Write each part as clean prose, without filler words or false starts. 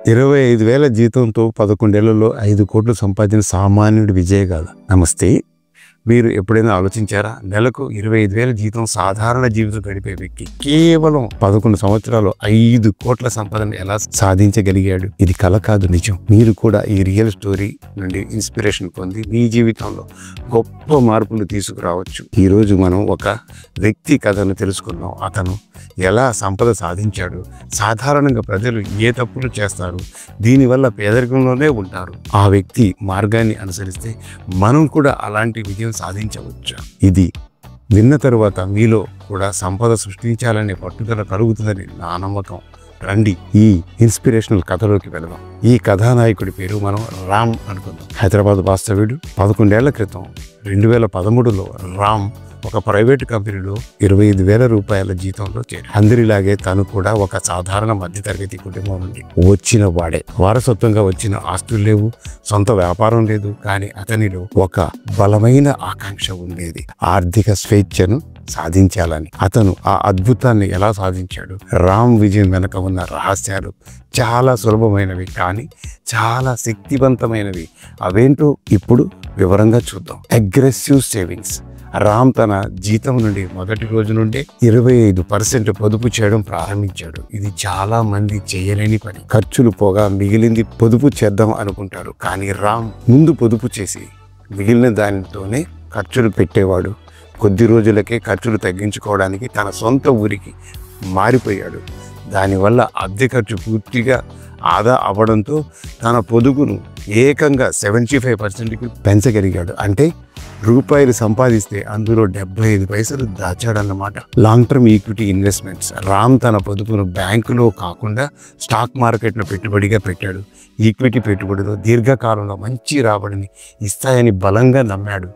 25,000 జీతంతో 11 ఏళ్లలో 5 కోట్లు సంపాదించిన సామాన్యుడి విజయగాథ. నమస్తే. మీరు ఎప్పుడైనా ఆలోచించారా? నెలకు 25,000 జీతం సాధారణ జీవితం గడిపే వ్యక్తి కేవలం 11 సంవత్సరాలు 5 కోట్ల సంపదను ఎలా సాధించగలిగాడు? ఇది కల కాదు, నిజం. మీరు కూడా ఈ రియల్ స్టోరీ నుండి ఇన్స్పిరేషన్ పొంది మీ జీవితంలో గొప్ప మార్పులు తీసుకురావచ్చు. ఈరోజు మనం ఒక వ్యక్తి కథను తెలుసుకుందాం. అతను ఎలా సంపద సాధించాడు, సాధారణంగా ప్రజలు ఏ తప్పులు చేస్తారు, దీనివల్ల పేదరికంలోనే ఉంటారు. ఆ వ్యక్తి మార్గాన్ని అనుసరిస్తే మనం కూడా అలాంటి విజయం సాధించవచ్చు. ఇది విన్న తరువాత మీలో కూడా సంపద సృష్టించాలనే పట్టుదల కలుగుతుందని నా నమ్మకం. రండి ఈ ఇన్స్పిరేషనల్ కథలోకి వెళదాం. ఈ కథానాయకుడి పేరు మనం రామ్ అనుకుందాం. హైదరాబాద్ వాస్తవ్యుడు. 11 ఏళ్ల క్రితం 2013లో రామ్ ఒక ప్రైవేటు కంపెనీలో 25,000 రూపాయల జీతంలో చేరాడు. అందరిలాగే తను కూడా ఒక సాధారణ మధ్యతరగతి కుటుంబం నుండి వచ్చిన వాడే. వారసత్వంగా వచ్చిన ఆస్తులు లేవు, సొంత వ్యాపారం లేదు. కానీ అతనిలో ఒక బలమైన ఆకాంక్ష ఉండేది, ఆర్థిక స్వేచ్ఛను సాధించాలని. అతను ఆ అద్భుతాన్ని ఎలా సాధించాడు? రామ్ విజయం వెనక ఉన్న రహస్యాలు చాలా సులభమైనవి కానీ చాలా శక్తివంతమైనవి. అవేంటో ఇప్పుడు వివరంగా చూద్దాం. Aggressive savings. రామ్ తన జీతం నుండి మొదటి రోజు నుండే 25% పొదుపు చేయడం ప్రారంభించాడు. ఇది చాలా మంది చేయలేని పని. ఖర్చులు పోగా మిగిలింది పొదుపు చేద్దాం అనుకుంటారు. కానీ రామ్ ముందు పొదుపు చేసి మిగిలిన దానితోనే ఖర్చులు పెట్టేవాడు. కొద్ది రోజులకే ఖర్చులు తగ్గించుకోవడానికి తన సొంత ఊరికి మారిపోయాడు. దానివల్ల అద్దె ఖర్చు పూర్తిగా ఆదా అవ్వడంతో తన పొదుపును ఏకంగా 75%కి పెంచగలిగాడు. అంటే రూపాయలు సంపాదిస్తే అందులో 75 పైసలు దాచాడన్నమాట. Long term equity investments. Ram తన పొదుపును బ్యాంకులో కాకుండా స్టాక్ మార్కెట్లో పెట్టుబడిగా పెట్టాడు. ఈక్విటీ పెట్టుబడిలో దీర్ఘకాలంలో మంచి రాబడిని ఇస్తాయని బలంగా నమ్మాడు.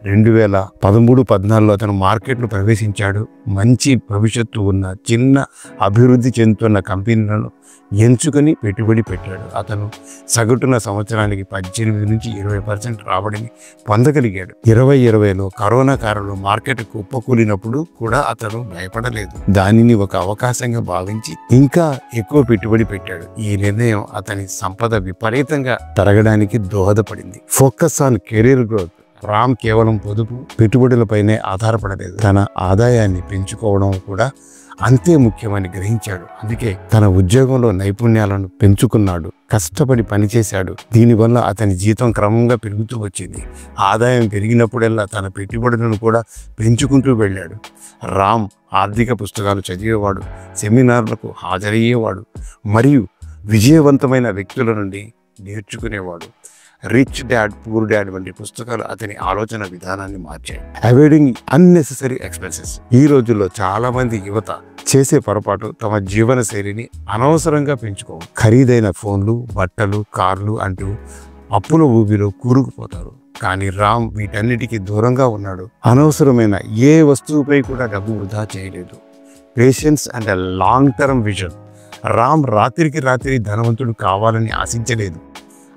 2013-14లో అతను మార్కెట్లో ప్రవేశించాడు. మంచి భవిష్యత్తు ఉన్న చిన్న అభివృద్ధి చెందుతున్న కంపెనీలను ఎంచుకొని పెట్టుబడి పెట్టాడు. అతను సగటున సంవత్సరానికి 18 నుంచి 20% రాబడిని పొందగలిగాడు. 2020లో కరోనా కారణంలో మార్కెట్ కుప్పకూలినప్పుడు కూడా అతను భయపడలేదు. దానిని ఒక అవకాశంగా భావించి ఇంకా ఎక్కువ పెట్టుబడి పెట్టాడు. ఈ నిర్ణయం అతని సంపద విపరీతంగా పెరగడానికి దోహదపడింది. Focus on career growth. Ram కేవలం పొదుపు పెట్టుబడులపైనే ఆధారపడలేదు, తన ఆదాయాన్ని పెంచుకోవడం కూడా అంతే ముఖ్యమని గ్రహించాడు. అందుకే తన ఉద్యోగంలో నైపుణ్యాలను పెంచుకున్నాడు, కష్టపడి పనిచేశాడు. దీనివల్ల అతని జీతం క్రమంగా పెరుగుతూ వచ్చింది. ఆదాయం పెరిగినప్పుడల్లా తన పెట్టుబడులను కూడా పెంచుకుంటూ వెళ్ళాడు. రామ్ ఆర్థిక పుస్తకాలు చదివేవాడు, సెమినార్లకు హాజరయ్యేవాడు మరియు విజయవంతమైన వ్యక్తుల నుండి నేర్చుకునేవాడు. రిచ్ డాడ్ పూర్ డాడ్ వంటి పుస్తకాలు అతని ఆలోచన విధానాన్ని మార్చాయి. Avoiding unnecessary expenses. ఈ రోజుల్లో చాలా మంది యువత చేసే పొరపాటు తమ జీవన శైలిని అనవసరంగా పెంచుకోవడం. ఖరీదైన ఫోన్లు, బట్టలు, కార్లు అంటూ అప్పుల ఊబిలో కూరుకుపోతారు. కానీ రామ్ వీటన్నిటికీ దూరంగా ఉన్నాడు. అనవసరమైన ఏ వస్తువుపై కూడా డబ్బు వృధా చేయలేదు. Patience and long term vision. Ram రాత్రికి రాత్రి ధనవంతుడు కావాలని ఆశించలేదు.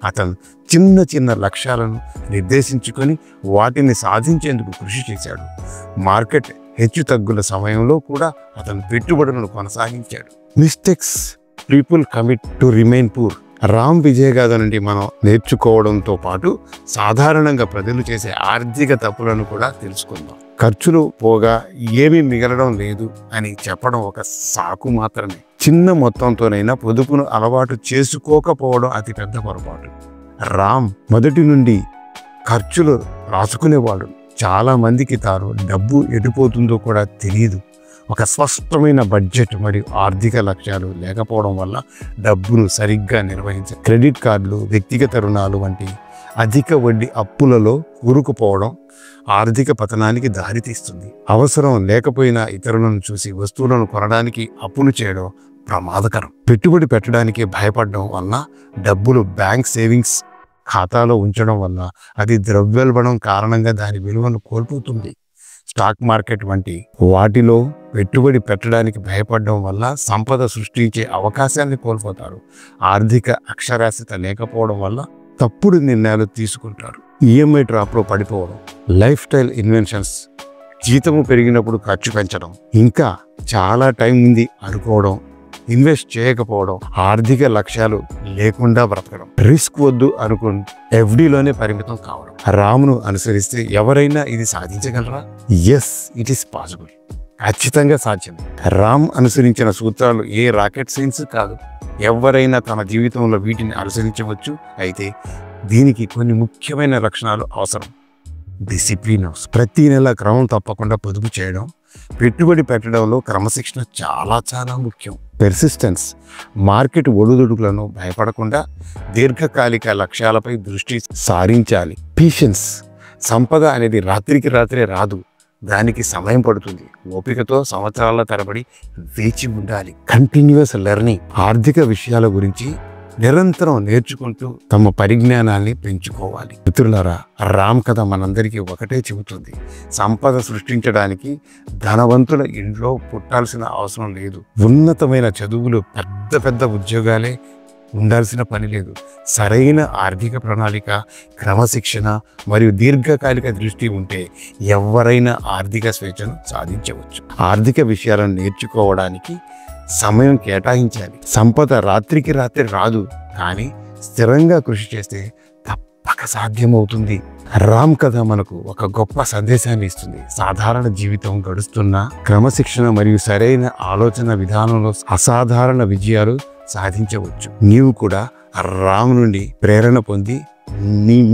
అతను చిన్న చిన్న లక్ష్యాలను నిర్దేశించుకొని వాటిని సాధించేందుకు కృషి చేశాడు. మార్కెట్ హెచ్చు తగ్గుల సమయంలో కూడా అతను పెట్టుబడులను కొనసాగించాడు. Mistakes people commit to remain poor. Ram విజయగాథ నుండి మనం నేర్చుకోవడంతో పాటు సాధారణంగా ప్రజలు చేసే ఆర్థిక తప్పులను కూడా తెలుసుకుందాం. ఖర్చులు పోగా ఏమీ మిగలడం లేదు అని చెప్పడం ఒక సాకు మాత్రమే. చిన్న మొత్తంతోనైనా పొదుపును అలవాటు చేసుకోకపోవడం అతి పెద్ద పొరపాటు. రామ్ మొదటి నుండి ఖర్చులు రాసుకునేవాడు. చాలా మందికి తాను డబ్బు ఎటుపోతుందో కూడా తెలియదు. ఒక స్పష్టమైన బడ్జెట్ మరియు ఆర్థిక లక్ష్యాలు లేకపోవడం వల్ల డబ్బును సరిగ్గా నిర్వహించాలి. క్రెడిట్ కార్డులు, వ్యక్తిగత రుణాలు వంటి అధిక వడ్డీ అప్పులలో కూరుకుపోవడం ఆర్థిక పతనానికి దారితీస్తుంది. అవసరం లేకపోయినా ఇతరులను చూసి వస్తువులను కొనడానికి అప్పులు చేయడం ప్రమాదకరం. పెట్టుబడి పెట్టడానికి భయపడడం వల్ల డబ్బులు బ్యాంక్ సేవింగ్స్ ఖాతాలో ఉంచడం వల్ల అది ద్రవ్యోల్బణం కారణంగా దాని విలువను కోల్పోతుంది. స్టాక్ మార్కెట్ వంటి వాటిలో పెట్టుబడి పెట్టడానికి భయపడడం వల్ల సంపద సృష్టించే అవకాశాన్ని కోల్పోతారు. ఆర్థిక అక్షరాస్యత లేకపోవడం వల్ల తప్పుడు నిర్ణయాలు తీసుకుంటారు. ఈఎంఐ ట్రాప్లో పడిపోవడం. Life style inventions. జీతము పెరిగినప్పుడు ఖర్చు పెంచడం, ఇంకా చాలా టైం ఉంది అనుకోవడం, ఇన్వెస్ట్ చేయకపోవడం, ఆర్థిక లక్ష్యాలు లేకుండా బ్రతకడం, రిస్క్ వద్దు అనుకుని ఎఫ్డీలోనే పరిమితం కావడం. రామ్ను అనుసరిస్తే ఎవరైనా ఇది సాధించగలరా? Yes, it is possible. ఖచ్చితంగా సాధ్యం. రామ్ అనుసరించిన సూత్రాలు ఏ రాకెట్ సైన్స్ కాదు. ఎవరైనా తమ జీవితంలో వీటిని అనుసరించవచ్చు. అయితే దీనికి కొన్ని ముఖ్యమైన లక్షణాలు అవసరం. డిసిప్లిన్, ప్రతి నెల క్రమం తప్పకుండా పొదుపు చేయడం, పెట్టుబడి పెట్టడంలో క్రమశిక్షణ చాలా చాలా ముఖ్యం. పెర్సిస్టెన్స్, మార్కెట్ ఒడుదొడుకులను భయపడకుండా దీర్ఘకాలిక లక్ష్యాలపై దృష్టి సారించాలి. పేషెన్స్, సంపద అనేది రాత్రికి రాత్రే రాదు, దానికి సమయం పడుతుంది. ఓపికతో సంవత్సరాల తరబడి వేచి ఉండాలి. కంటిన్యూస్ లెర్నింగ్, ఆర్థిక విషయాల గురించి నిరంతరం నేర్చుకుంటూ తమ పరిజ్ఞానాన్ని పెంచుకోవాలి. మిత్రులారా, రామ్ కథ మనందరికీ ఒకటే చెబుతుంది: సంపద సృష్టించడానికి ధనవంతుల ఇంట్లో పుట్టాల్సిన అవసరం లేదు. ఉన్నతమైన చదువులు, పెద్ద పెద్ద ఉద్యోగాలే ఉండాల్సిన పని లేదు. సరైన ఆర్థిక ప్రణాళిక, క్రమశిక్షణ మరియు దీర్ఘకాలిక దృష్టి ఉంటే ఎవరైనా ఆర్థిక స్వేచ్ఛను సాధించవచ్చు. ఆర్థిక విషయాలను నేర్చుకోవడానికి సమయం కేటాయించాలి. సంపద రాత్రికి రాత్రి రాదు, కానీ స్థిరంగా కృషి చేస్తే తప్పక సాధ్యమవుతుంది. రామ్ కథ మనకు ఒక గొప్ప సందేశాన్ని ఇస్తుంది. సాధారణ జీవితం గడుస్తున్న క్రమశిక్షణ మరియు సరైన ఆలోచన విధానంలో అసాధారణ విజయాలు సాధించవచ్చు. నీవు కూడా రామ్ నుండి ప్రేరణ పొంది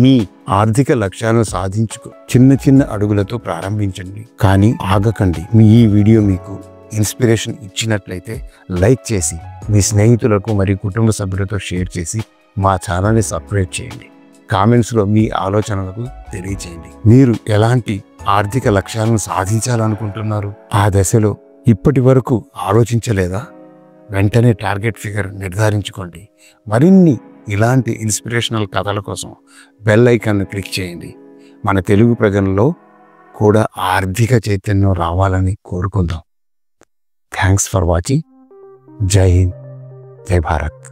మీ ఆర్థిక లక్ష్యాలను సాధించుకో. చిన్న చిన్న అడుగులతో ప్రారంభించండి, కానీ ఆగకండి. ఈ వీడియో మీకు ఇన్స్పిరేషన్ ఇచ్చినట్లయితే లైక్ చేసి మీ స్నేహితులకు మరియు కుటుంబ సభ్యులతో షేర్ చేసి మా ఛానల్ని సబ్స్క్రైబ్ చేయండి. కామెంట్స్లో మీ ఆలోచనలకు తెలియచేయండి. మీరు ఎలాంటి ఆర్థిక లక్ష్యాలను సాధించాలనుకుంటున్నారు? ఆ దశలో ఇప్పటి వరకు ఆలోచించలేదా? వెంటనే టార్గెట్ ఫిగర్ నిర్ధారించుకోండి. మరిన్ని ఇలాంటి ఇన్స్పిరేషనల్ కథల కోసం బెల్ ఐకాన్ను క్లిక్ చేయండి. మన తెలుగు ప్రజల్లో కూడా ఆర్థిక చైతన్యం రావాలని కోరుకుందాం. Thanks for watching. జై హింద్, జై భారత్.